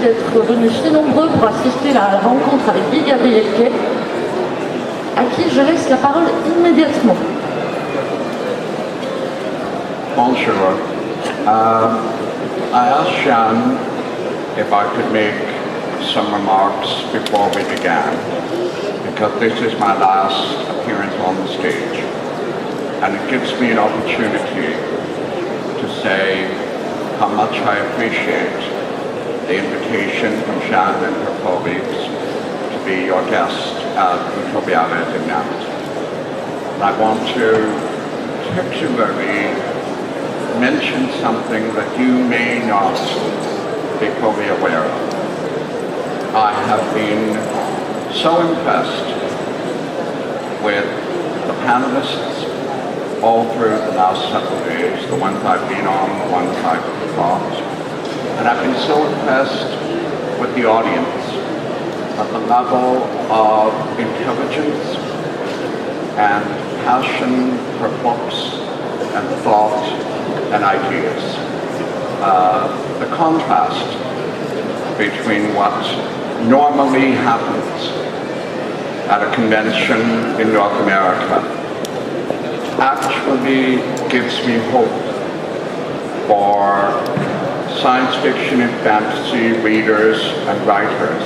d'être venus si nombreux pour assister à la rencontre avec Guy Gabriel Kay, à qui je laisse la parole immédiatement. Bonjour. I asked Jeanne if I could make some remarks before we began, because this is my last appearance on the stage, and it gives me an opportunity to say how much I appreciate the invitation from Jeanne and her colleagues to be your guest at Utopiales in Nantes. And I want to particularly mention something that you may not be fully aware of. I have been so impressed with the panelists all through the last several days, the ones I've been on, the ones I've taught, and I've been so impressed with the audience at the level of intelligence and passion for books and thought and ideas. The contrast between what normally happens at a convention in North America actually gives me hope for science fiction and fantasy readers and writers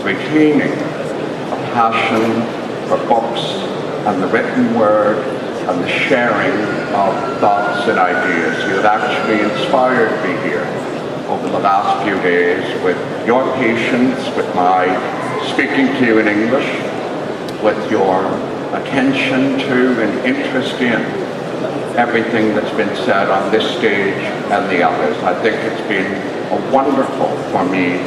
retaining a passion for books and the written word and the sharing of thoughts and ideas. You have actually inspired me here over the last few days with your patience, with my speaking to you in English, with your attention to and interest in everything that's been said on this stage and the others. I think it's been a wonderful, for me,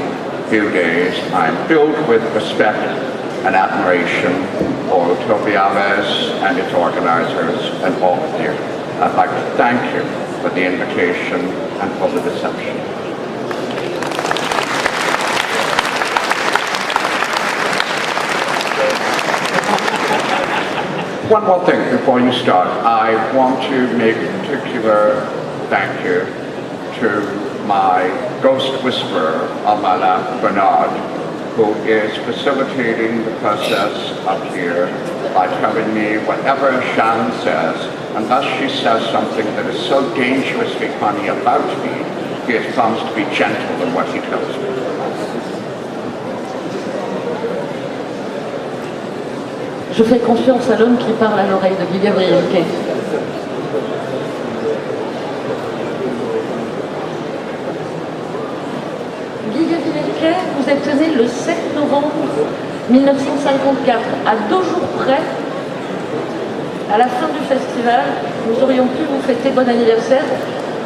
few days. I'm filled with respect and admiration for Utopiales and its organizers and all of you. I'd like to thank you for the invitation and for the reception. One more thing before you start. I want to make a particular thank you to my ghost whisperer, Amala Bernard, who is facilitating the process up here by telling me whatever Jeanne says, unless she says something that is so dangerously funny about me, he has promised to be gentle in what he tells me. Je fais confiance à l'homme qui parle à l'oreille de Guy Gabriel Kay. Guy Gabriel Kay, vous êtes né le 7 novembre 1954, à 2 jours près, à la fin du festival. Nous aurions pu vous fêter bon anniversaire,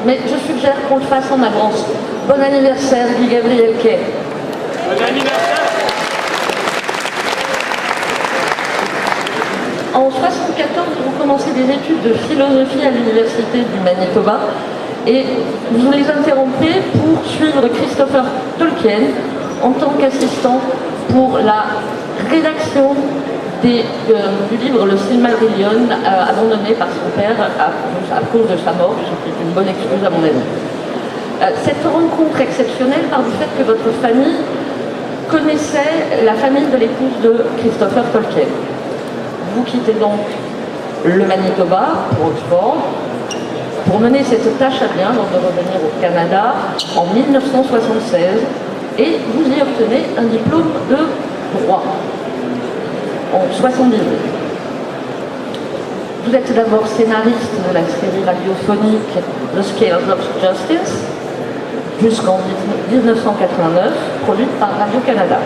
mais je suggère qu'on le fasse en avance. Bon anniversaire, Guy Gabriel Kay. Bon anniversaire. En 1974, vous commencez des études de philosophie à l'université du Manitoba et vous les interrompez pour suivre Christopher Tolkien en tant qu'assistant pour la rédaction du livre Le Silmarillion, abandonné par son père à cause de sa mort, ce qui est une bonne excuse à mon avis. Cette rencontre exceptionnelle part du fait que votre famille connaissait la famille de l'épouse de Christopher Tolkien. Vous quittez donc le Manitoba pour Oxford pour mener cette tâche à bien avant de revenir au Canada en 1976 et vous y obtenez un diplôme de droit en 1978. Vous êtes d'abord scénariste de la série radiophonique The Scales of Justice jusqu'en 1989, produite par Radio-Canada.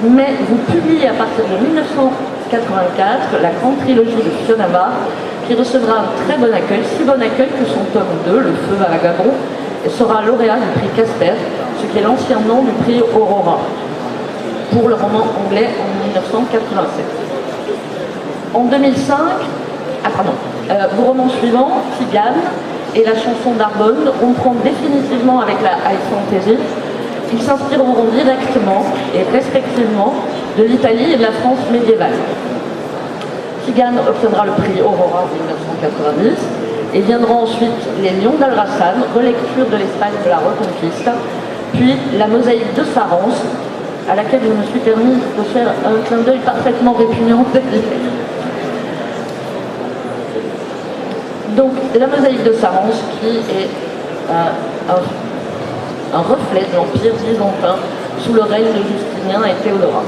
Mais vous publiez à partir de 1984 la grande trilogie de Fiona Barr, qui recevra un très bon accueil, si bon accueil que son tome 2, Le Feu vagabond, sera lauréat du prix Casper, ce qui est l'ancien nom du prix Aurora, pour le roman anglais en 1987. En 2005, vos romans suivants, Tigane et La chanson d'Arbonne, rompront définitivement avec la high fantasy. Ils s'inspireront directement et respectivement de l'Italie et de la France médiévale. Tigane obtiendra le prix Aurora en 1990 et viendront ensuite Les Lions d'Alrasan, relecture de l'Espagne de la Reconquista, puis la mosaïque de Sarance, à laquelle je me suis permis de faire un clin d'œil parfaitement répugnant derrière. Donc la mosaïque de Sarance qui est un reflet de l'Empire byzantin sous le règne de Justinien et Théodora.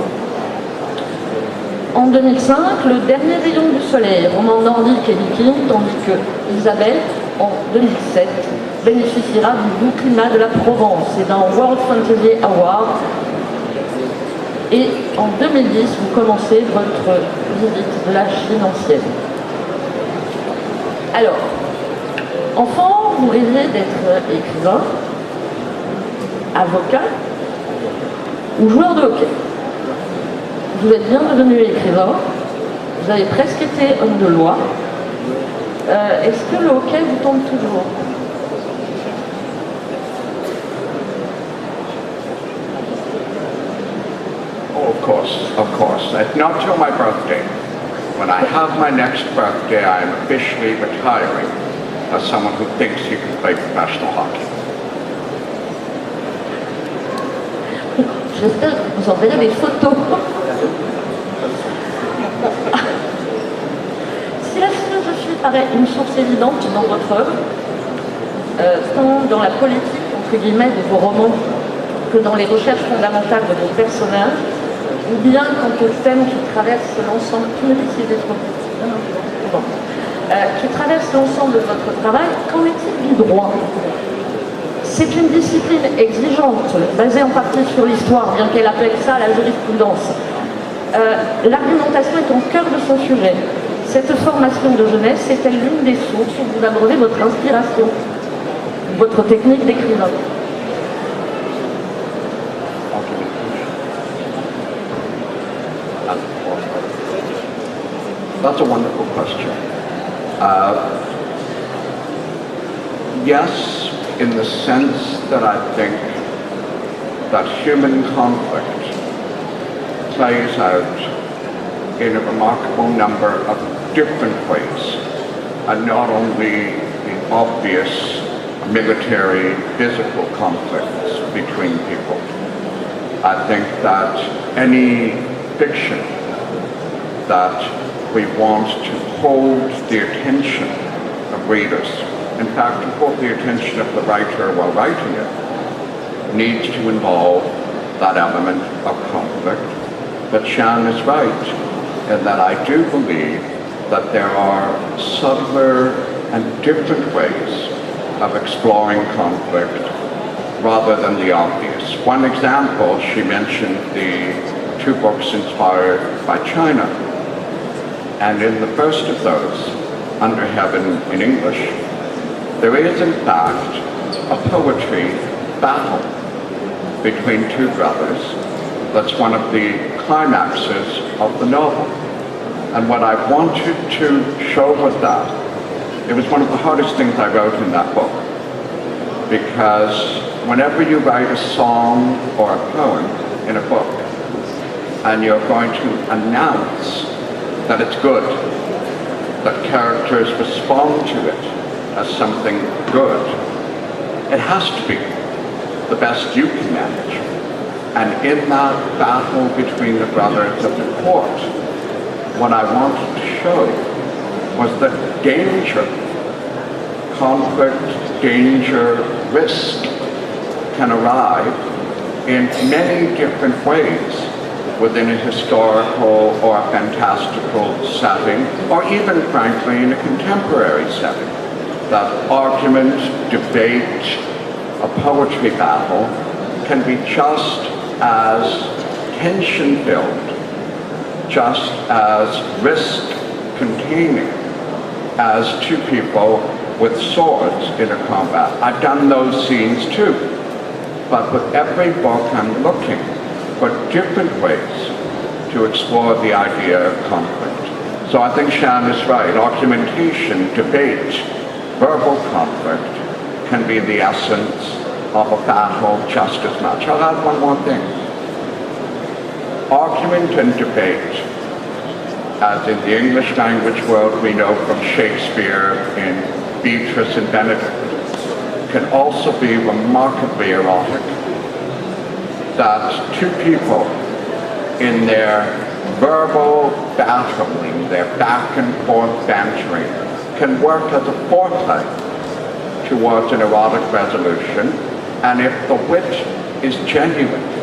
En 2005, le dernier rayon du soleil, roman nordique et viking, tandis que Isabelle, en 2007, bénéficiera du doux climat de la Provence et d'un World Fantasy Award. Et en 2010, vous commencez votre visite de la Chine ancienne. Alors, enfant, vous rêviez d'être écrivain, avocat ou joueur de hockey. Vous êtes bien devenu écrivain, vous avez presque été homme de loi. Est-ce que le hockey vous tente toujours? Oh, of course. Not till my birthday. When I have my next birthday, I am officially retiring as someone who thinks he can play professional hockey. J'espère que vous enverrez des photos. Si la philosophie paraît une source évidente dans votre œuvre, tant dans la politique, entre guillemets, de vos romans, que dans les recherches fondamentales de vos personnages, ou bien quant aux thèmes qui traversent l'ensemble, qui traversent l'ensemble de votre travail, qu'en est-il du droit? C'est une discipline exigeante, basée en partie sur l'histoire, bien qu'elle appelle ça la jurisprudence. L'argumentation est au cœur de son sujet. Cette formation de jeunesse est-elle l'une des sources où vous abreuvez votre inspiration, votre technique d'écrivain? That's a wonderful question. Yes, in the sense that I think that human conflict plays out in a remarkable number of different ways, and not only the obvious military, physical conflicts between people. I think that any fiction that we want to hold the attention of readers, in fact, to hold the attention of the writer while writing it, needs to involve that element of conflict. But Shan is right in that I do believe that there are subtler and different ways of exploring conflict rather than the obvious. One example, she mentioned the 2 books inspired by China. And in the first of those, Under Heaven in English, there is in fact a poetry battle between 2 brothers. That's one of the climaxes of the novel. And what I wanted to show with that, it was one of the hardest things I wrote in that book. Because whenever you write a song or a poem in a book, and you're going to announce that it's good, that characters respond to it as something good, it has to be the best you can manage. And in that battle between the brothers of the court, what I wanted to show was that danger, conflict, danger, risk can arrive in many different ways within a historical or a fantastical setting, or even, frankly, in a contemporary setting. That argument, debate, a poetry battle can be just as tension-filled, just as risk-containing as 2 people with swords in a combat. I've done those scenes too, but with every book I'm looking for different ways to explore the idea of conflict. So I think Shan is right. Argumentation, debate, verbal conflict can be the essence of a battle just as much. I'll add one more thing. Argument and debate, as in the English language world we know from Shakespeare in Beatrice and Benedict, can also be remarkably erotic that two people in their verbal battling, their back and forth bantering, can work as a foreplay towards an erotic resolution, and if the wit is genuine,